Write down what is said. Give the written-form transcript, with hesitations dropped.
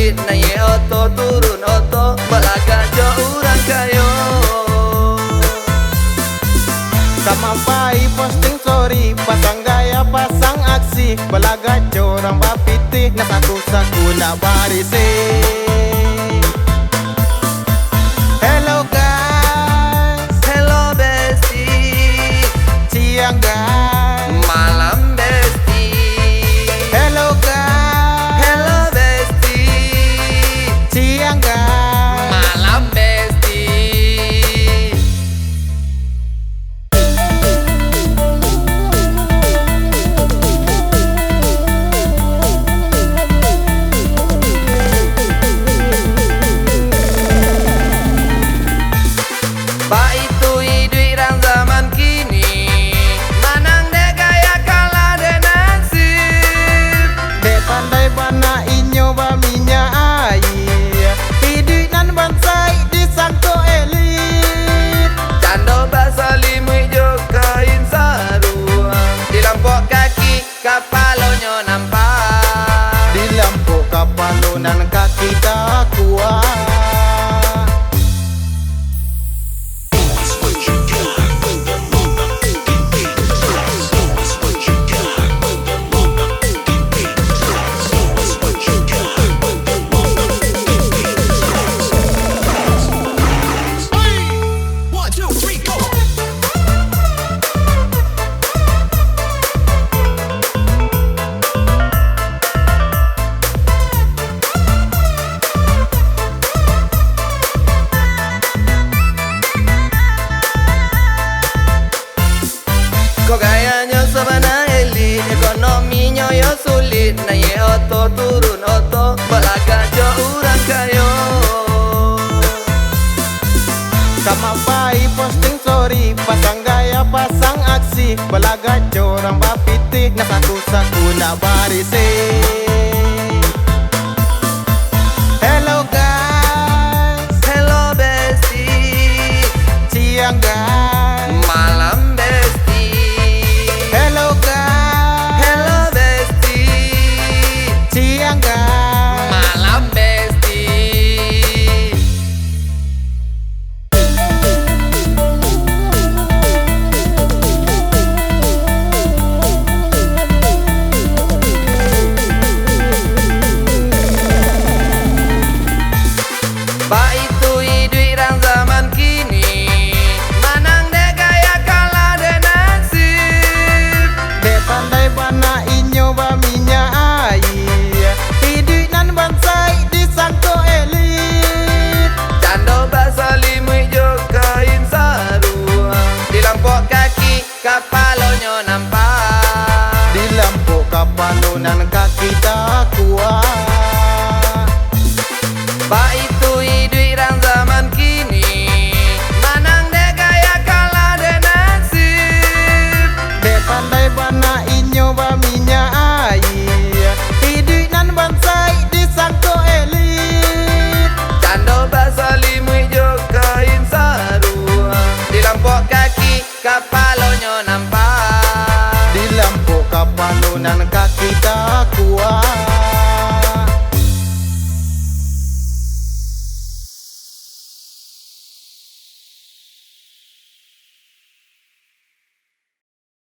sulit naik oto turun oto belagak jo urang kayo. Sama pai posting story, pasang gaya pasang aksi, belagak jo orang bapiti na satu saku nak barisi. Hello guys, Hello bestie, siang guys. malam bestie. Hello guys, Hello bestie, siang guys. malam bestie. Pak itu hidup orang zaman kini, manang dek gaya kalah dek nasib. Dek pandai bana inyo ba minyak air, hidup nan bansai disangko elit. Cando bahasa limui jo kain saruang, di lampok kaki kapalonyo nampak. Di lampu kapalunan kaki tak kuat. Kok gayanya sebenarnya elit, ekonominya ya sulit naik oto turun oto belagak jo urang kayo. Sama pai posting story, pasang gaya pasang aksi, belagak jo orang bapiti na satu saku nak barisi. Hello guys, Hello bestie, siang guys. malam bestie. Hello guys, Hello bestie, siang guys. malam bestie. Pak itu hidup orang zaman kini, manang dek gaya kalah dek nasib. Dek pandai bana inyo ba minyak air, hidup nan bansai disangko elit. Cando bahasa limui jo kain saruang, di lampok kaki kapal